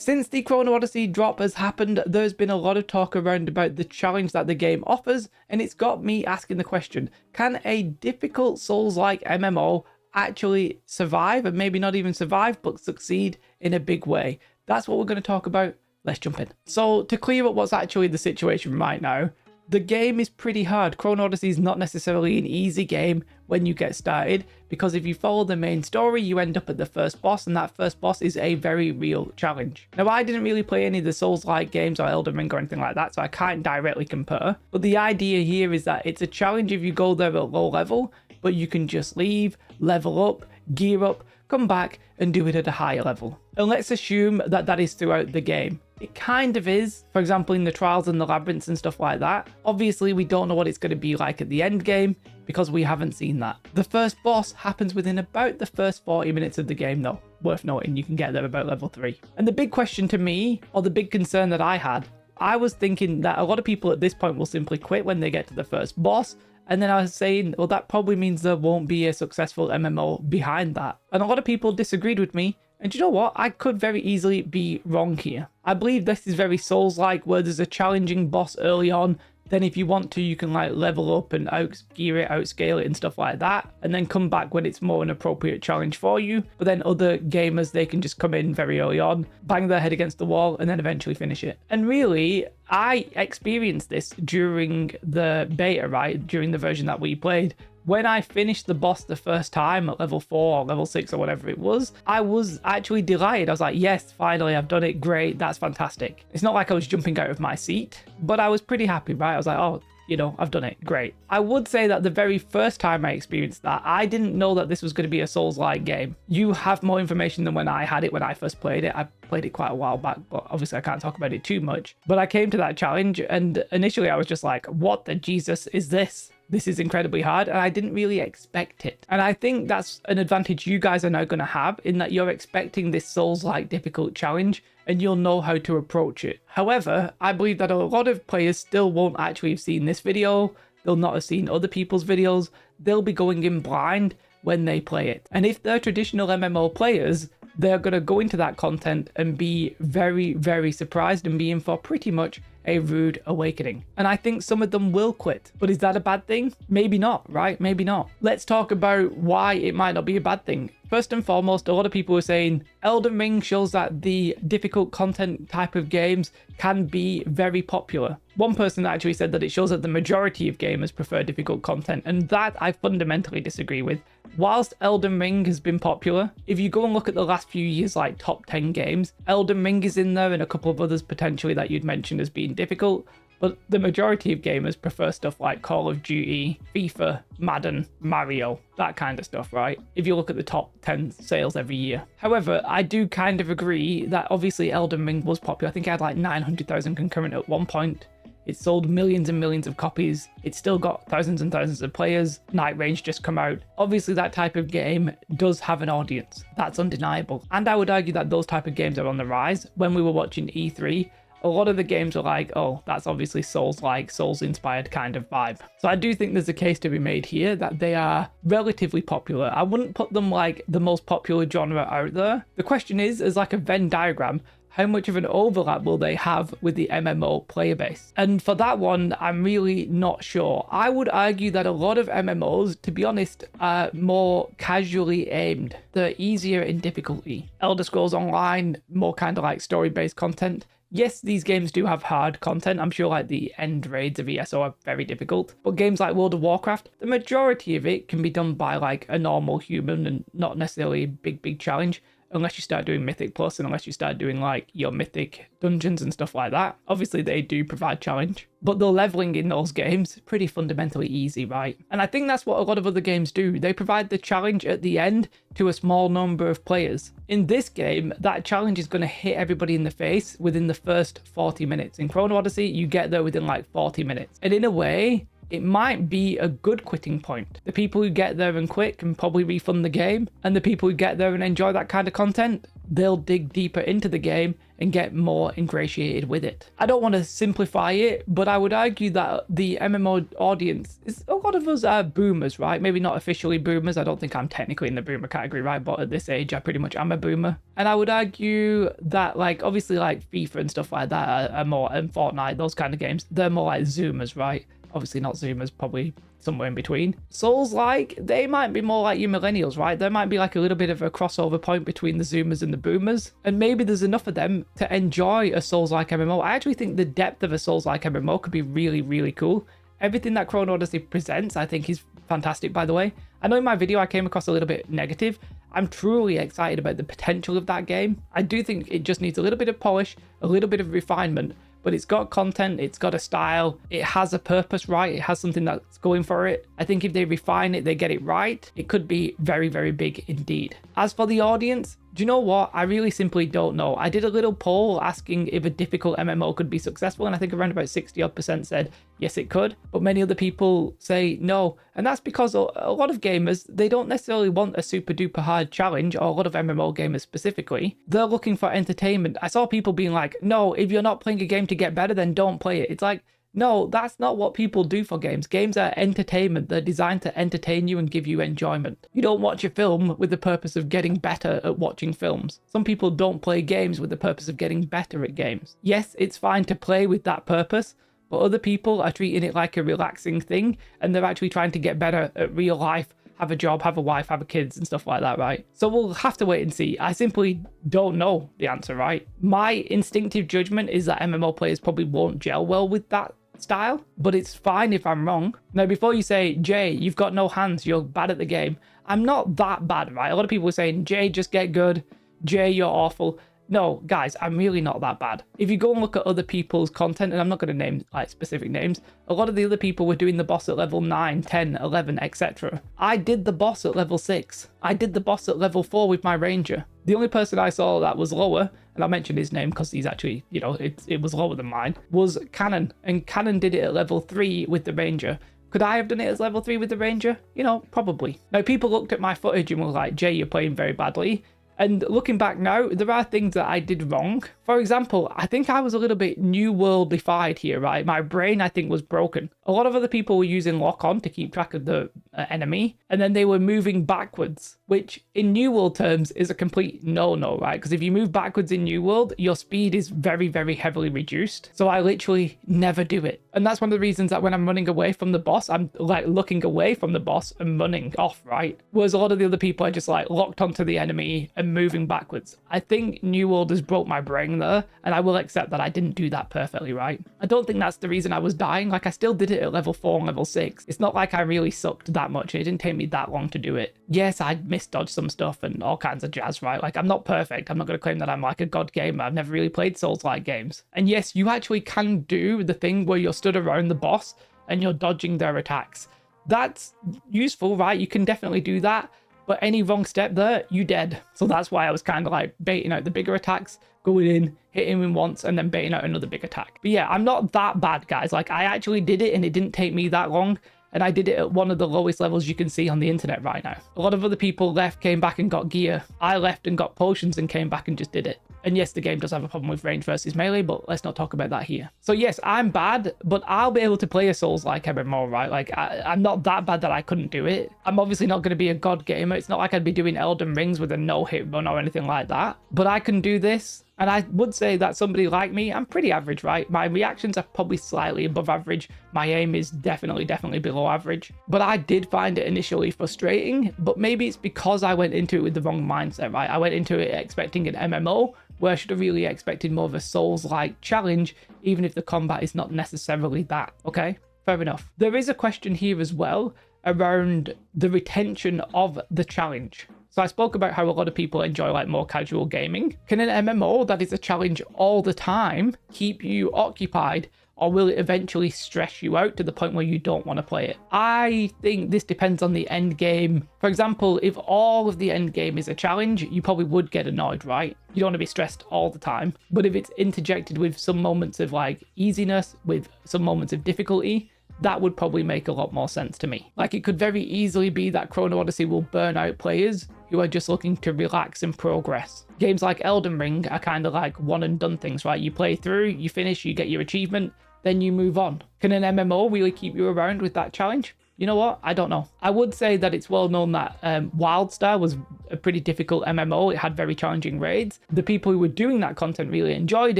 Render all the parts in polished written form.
Since the Chrono Odyssey drop has happened, there's been a lot of talk around about the challenge that the game offers, and it's got me asking the question, can a difficult Souls-like MMO actually survive, and maybe not even survive, but succeed in a big way? That's what we're going to talk about. Let's jump in. So to clear up what's actually the situation right now, the game is pretty hard. Chrono Odyssey is not necessarily an easy game when you get started, because if you follow the main story, you end up at the first boss, and that first boss is a very real challenge. Now, I didn't really play any of the Souls-like games or Elden Ring or anything like that, so I can't directly compare. But the idea here is that it's a challenge if you go there at low level, but you can just leave, level up, gear up, come back and do it at a higher level. And let's assume that that is throughout the game. It kind of is, for example, in the trials and the labyrinths and stuff like that. Obviously, we don't know what it's going to be like at the end game because we haven't seen that. The first boss happens within about the first 40 minutes of the game though. Worth noting, you can get there about level 3. And the big question to me, or the big concern that I had, I was thinking that a lot of people at this point will simply quit when they get to the first boss. And then I was saying, well, that probably means there won't be a successful MMO behind that. And a lot of people disagreed with me. And you know what? I could very easily be wrong here. I believe this is very Souls-like, where there's a challenging boss early on. Then if you want to, you can like level up and out-gear it, outscale it and stuff like that. And then come back when it's more an appropriate challenge for you. But then other gamers, they can just come in very early on, bang their head against the wall, and then eventually finish it. And really, I experienced this during the beta, right? During the version that we played. When I finished the boss the first time at level 4 or level 6 or whatever it was, I was actually delighted. I was like, yes, finally, I've done it. Great. That's fantastic. It's not like I was jumping out of my seat, but I was pretty happy, right? I was like, oh, you know, I've done it. Great. I would say that the very first time I experienced that, I didn't know that this was going to be a Souls-like game. You have more information than when I had it when I first played it. I played it quite a while back, but obviously I can't talk about it too much. But I came to that challenge, and initially I was just like, what the Jesus is this? This is incredibly hard, and I didn't really expect it. And I think that's an advantage you guys are now going to have, in that you're expecting this Souls-like difficult challenge, and you'll know how to approach it. However, I believe that a lot of players still won't actually have seen this video. They'll not have seen other people's videos. They'll be going in blind when they play it. And if they're traditional MMO players, they're going to go into that content and be very, very surprised and be in for pretty much a rude awakening. And I think some of them will quit. But is that a bad thing? Maybe not, right? Maybe not. Let's talk about why it might not be a bad thing. First and foremost, a lot of people are saying Elden Ring shows that the difficult content type of games can be very popular. One person actually said that it shows that the majority of gamers prefer difficult content, and that I fundamentally disagree with. Whilst Elden Ring has been popular, if you go and look at the last few years, like top 10 games, Elden Ring is in there and a couple of others potentially that you'd mentioned as being difficult. But the majority of gamers prefer stuff like Call of Duty, FIFA, Madden, Mario, that kind of stuff, right? If you look at the top 10 sales every year. However, I do kind of agree that obviously Elden Ring was popular. I think it had like 900,000 concurrent at one point. It sold millions and millions of copies. It's still got thousands and thousands of players. Night Range just come out. Obviously, that type of game does have an audience. That's undeniable. And I would argue that those type of games are on the rise. When we were watching E3, a lot of the games were like, oh, that's obviously Souls-like, Souls-inspired kind of vibe. So I do think there's a case to be made here that they are relatively popular. I wouldn't put them like the most popular genre out there. The question is, as like a Venn diagram, how much of an overlap will they have with the MMO player base? And for that one, I'm really not sure. I would argue that a lot of MMOs, to be honest, are more casually aimed. They're easier in difficulty. Elder Scrolls Online, more kind of like story-based content. Yes, these games do have hard content. I'm sure like the end raids of ESO are very difficult. But games like World of Warcraft, the majority of it can be done by like a normal human and not necessarily a big challenge. Unless you start doing Mythic Plus and unless you start doing like your Mythic dungeons and stuff like that. Obviously they do provide challenge, but the leveling in those games is pretty fundamentally easy, right? And I think that's what a lot of other games do. They provide the challenge at the end to a small number of players. In this game, that challenge is going to hit everybody in the face within the first 40 minutes. In Chrono Odyssey, you get there within like 40 minutes. And in a way, it might be a good quitting point. The people who get there and quit can probably refund the game, and the people who get there and enjoy that kind of content, they'll dig deeper into the game and get more ingratiated with it. I don't want to simplify it, but I would argue that the MMO audience is, a lot of us are boomers, right? Maybe not officially boomers. I don't think I'm technically in the boomer category, right? But at this age, I pretty much am a boomer. And I would argue that, like, obviously, like FIFA and stuff like that are more, and Fortnite, those kind of games, they're more like Zoomers, right? Obviously not Zoomers, probably somewhere in between. Souls-like, they might be more like you millennials, right? There might be like a little bit of a crossover point between the Zoomers and the Boomers, and maybe there's enough of them to enjoy a Souls-like MMO. I actually think the depth of a Souls-like MMO could be really, really cool. Everything that Chrono Odyssey presents, I think, is fantastic, by the way. I know in my video I came across a little bit negative. I'm truly excited about the potential of that game. I do think it just needs a little bit of polish, a little bit of refinement, but it's got content, it's got a style, it has a purpose, right? It has something that's going for it. I think if they refine it, they get it right, it could be very, very big indeed. As for the audience, do you know what? I really simply don't know. I did a little poll asking if a difficult MMO could be successful, and I think around about 60% said yes, it could, but many other people say no. And that's because a lot of gamers, they don't necessarily want a super duper hard challenge, or a lot of MMO gamers specifically. They're looking for entertainment. I saw people being like, no, if you're not playing a game to get better, then don't play it. It's like, no, that's not what people do for games. Games are entertainment. They're designed to entertain you and give you enjoyment. You don't watch a film with the purpose of getting better at watching films. Some people don't play games with the purpose of getting better at games. Yes, it's fine to play with that purpose, but other people are treating it like a relaxing thing, and they're actually trying to get better at real life, have a job, have a wife, have kids and stuff like that, right? So we'll have to wait and see. I simply don't know the answer, right? My instinctive judgment is that MMO players probably won't gel well with that style, but it's fine if I'm wrong. Now, before you say, Jay, you've got no hands, you're bad at the game, I'm not that bad, right? A lot of people are saying, Jay, just get good. Jay, you're awful. No, guys, I'm really not that bad. If you go and look at other people's content, and I'm not going to name like specific names, a lot of the other people were doing the boss at level 9, 10, 11, etc. I did the boss at level 6. I did the boss at level 4 with my ranger. The only person I saw that was lower, and I mentioned his name because he's actually, you know, it was lower than mine, was Cannon. And Cannon did it at level 3 with the ranger. Could I have done it as level 3 with the ranger? You know, probably. Now, people looked at my footage and were like, Jay, you're playing very badly. And looking back now, there are things that I did wrong. For example, I think I was a little bit new worldified here, right? My brain, I think, was broken. A lot of other people were using lock-on to keep track of the enemy, and then they were moving backwards, which in New World terms is a complete no-no, right? Because if you move backwards in New World, your speed is very, very heavily reduced. So I literally never do it. And that's one of the reasons that when I'm running away from the boss, I'm like looking away from the boss and running off, right? Whereas a lot of the other people are just like locked onto the enemy and moving backwards. I think New World has broke my brain there, and I will accept that I didn't do that perfectly, right? I don't think that's the reason I was dying. Like, I still did it at level 4 and level 6. It's not like I really sucked that much. It didn't take me that long to do it. Yes, I misdodged some stuff and all kinds of jazz, right? Like, I'm not perfect. I'm not going to claim that I'm like a god gamer. I've never really played Souls-like games. And yes, you actually can do the thing where you're stood around the boss and you're dodging their attacks. That's useful, right? You can definitely do that. But any wrong step there, you dead. So that's why I was kind of like baiting out the bigger attacks, going in, hitting him once, and then baiting out another big attack. But yeah, I'm not that bad, guys. Like, I actually did it, and it didn't take me that long. And I did it at one of the lowest levels you can see on the internet right now. A lot of other people left, came back and got gear. I left and got potions and came back and just did it. And yes, the game does have a problem with range versus melee, but let's not talk about that here. So yes, I'm bad, but I'll be able to play a Souls-like MMO, right? Like, I'm not that bad that I couldn't do it. I'm obviously not going to be a god gamer. It's not like I'd be doing Elden Rings with a no-hit run or anything like that. But I can do this. And I would say that somebody like me, I'm pretty average, right? My reactions are probably slightly above average. My aim is definitely below average. But I did find it initially frustrating, but maybe it's because I went into it with the wrong mindset, right? I went into it expecting an MMO, where I should have really expected more of a Souls-like challenge, even if the combat is not necessarily that, okay? Fair enough. There is a question here as well around the retention of the challenge. So I spoke about how a lot of people enjoy like more casual gaming. Can an MMO that is a challenge all the time keep you occupied, or will it eventually stress you out to the point where you don't want to play it? I think this depends on the end game. For example, if all of the end game is a challenge, you probably would get annoyed, right? You don't want to be stressed all the time. But if it's interjected with some moments of like easiness, with some moments of difficulty, that would probably make a lot more sense to me. Like, it could very easily be that Chrono Odyssey will burn out players who are just looking to relax and progress. Games like Elden Ring are kind of like one and done things, right? You play through, you finish, you get your achievement, then you move on. Can an MMO really keep you around with that challenge? You know what? I don't know. I would say that it's well known that WildStar was a pretty difficult MMO. It had very challenging raids. The people who were doing that content really enjoyed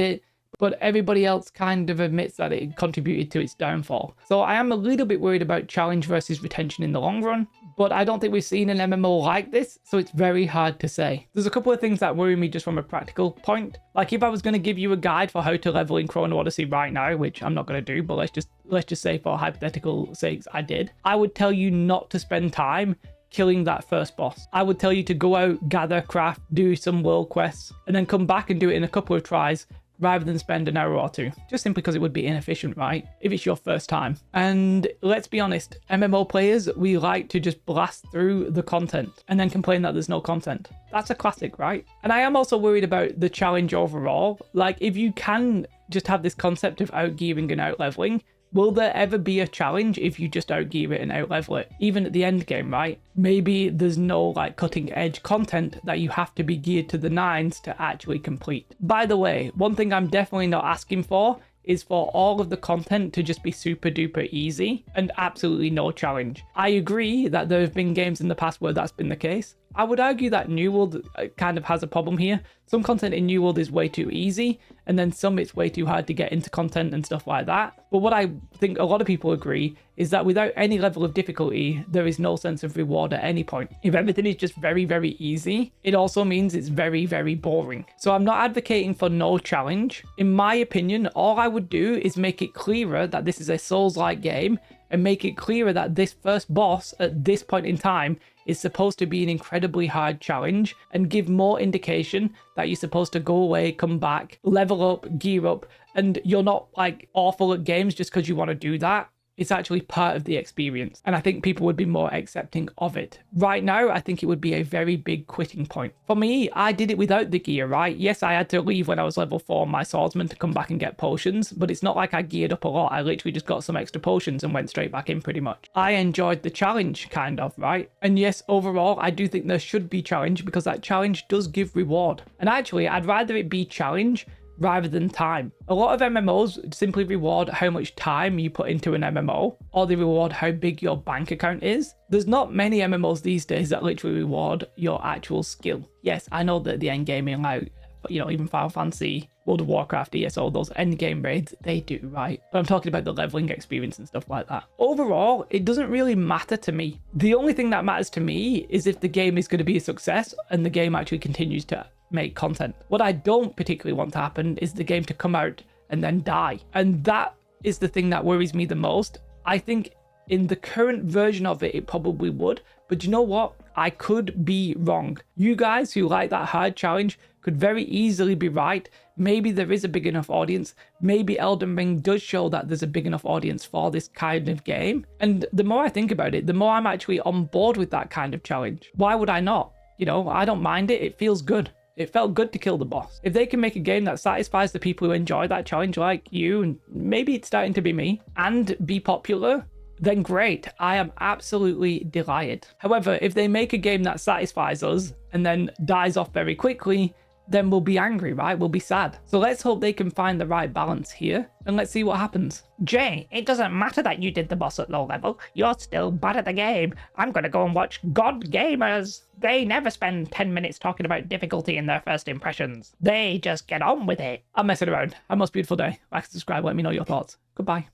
it, but everybody else kind of admits that it contributed to its downfall. So I am a little bit worried about challenge versus retention in the long run, but I don't think we've seen an MMO like this, so it's very hard to say. There's a couple of things that worry me just from a practical point. Like if I was going to give you a guide for how to level in Chrono Odyssey right now, which I'm not going to do, but let's just say for hypothetical sakes I did, I would tell you not to spend time killing that first boss. I would tell you to go out, gather, craft, do some world quests, and then come back and do it in a couple of tries, rather than spend an hour or two, just simply because it would be inefficient, right? If it's your first time. And let's be honest, MMO players, we like to just blast through the content and then complain that there's no content. That's a classic, right? And I am also worried about the challenge overall. Like if you can just have this concept of outgearing and outleveling, will there ever be a challenge if you just outgear it and outlevel it? Even at the end game, right? Maybe there's no like cutting edge content that you have to be geared to the nines to actually complete. By the way, one thing I'm definitely not asking for is for all of the content to just be super duper easy and absolutely no challenge. I agree that there have been games in the past where that's been the case. I would argue that New World kind of has a problem here. Some content in New World is way too easy, and then some it's way too hard to get into content and stuff like that. But what I think a lot of people agree is that without any level of difficulty, there is no sense of reward at any point. If everything is just very, very easy, it also means it's very, very boring. So I'm not advocating for no challenge. In my opinion, all I would do is make it clearer that this is a Souls-like game and make it clearer that this first boss at this point in time is supposed to be an incredibly hard challenge, and give more indication that you're supposed to go away, come back, level up, gear up, and you're not like awful at games just because you want to do that. It's actually part of the experience, and I think people would be more accepting of it. Right now, I think it would be a very big quitting point. For me, I did it without the gear, right? Yes, I had to leave when I was level 4 on my swordsman to come back and get potions, but it's not like I geared up a lot. I literally just got some extra potions and went straight back in pretty much. I enjoyed the challenge, kind of, right? And yes, overall, I do think there should be challenge because that challenge does give reward. And actually, I'd rather it be challenge rather than time. A lot of MMOs simply reward how much time you put into an MMO, or they reward how big your bank account is. There's not many MMOs these days that literally reward your actual skill. Yes, I know that the end game in like, you know, even Final Fantasy, World of Warcraft, ESO, those end game raids, they do, right? But I'm talking about the leveling experience and stuff like that. Overall, it doesn't really matter to me. The only thing that matters to me is if the game is going to be a success and the game actually continues to make content. What I don't particularly want to happen is the game to come out and then die. And that is the thing that worries me the most. I think in the current version of it, it probably would. But you know what? I could be wrong. You guys who like that hard challenge could very easily be right. Maybe there is a big enough audience. Maybe Elden Ring does show that there's a big enough audience for this kind of game. And the more I think about it, the more I'm actually on board with that kind of challenge. Why would I not? You know, I don't mind it. It feels good. It felt good to kill the boss. If they can make a game that satisfies the people who enjoy that challenge like you, and maybe it's starting to be me, and be popular, then great. I am absolutely delighted. However, if they make a game that satisfies us and then dies off very quickly, then we'll be angry, right? We'll be sad. So let's hope they can find the right balance here, and let's see what happens. Jay, it doesn't matter that you did the boss at low level. You're still bad at the game. I'm gonna go and watch God Gamers. They never spend 10 minutes talking about difficulty in their first impressions. They just get on with it. I'm messing around. Have a most beautiful day. Like, subscribe, let me know your thoughts. Goodbye.